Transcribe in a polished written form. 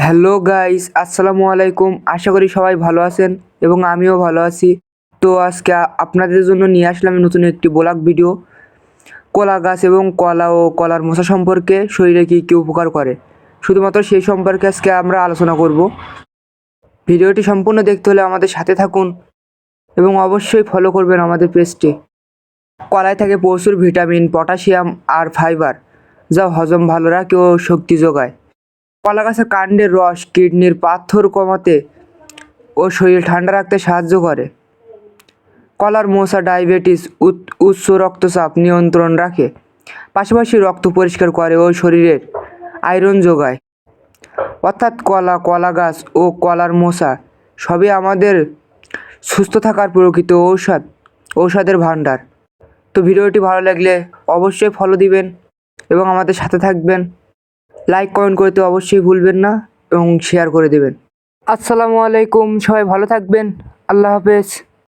Hello guys, আসসালামু আলাইকুম। আশা করি সবাই ভালো আছেন এবং আমিও ভালো আছি। তো আজকে আপনাদের জন্য নিয়ে আসলাম নতুন একটি ব্লগ ভিডিও। কলা গাছ এবং কলা ও কলার মোচা সম্পর্কে শরীরে কী কী উপকার করে, শুধুমাত্র সেই সম্পর্কে আজকে আমরা আলোচনা করব। ভিডিওটি সম্পূর্ণ দেখতে হলে আমাদের সাথে থাকুন এবং অবশ্যই ফলো করবেন আমাদের পেজটি। কলায় থাকে প্রচুর ভিটামিন, পটাশিয়াম আর ফাইবার, যা হজম ভালো রাখে ও শক্তি যোগায়। কলা গাছের কাণ্ডের রস কিডনির পাথর কমাতে ও শরীর ঠান্ডা রাখতে সাহায্য করে। কলার মোচা ডায়াবেটিস, উচ্চ রক্তচাপ নিয়ন্ত্রণ রাখে, পাশাপাশি রক্ত পরিষ্কার করে ও শরীরের আয়রন যোগায়। অর্থাৎ কলা গাছ ও কলার মোচা সবই আমাদের সুস্থ থাকার প্রকৃত ঔষধের ভাণ্ডার। তো ভিডিওটি ভালো লাগলে অবশ্যই ফলো দিবেন এবং আমাদের সাথে থাকবেন। লাইক কমেন্ট করতে অবশ্যই ভুলবেন না এবং শেয়ার করে দেবেন। আসসালামু আলাইকুম, সবাই ভালো থাকবেন। আল্লাহ হাফেজ।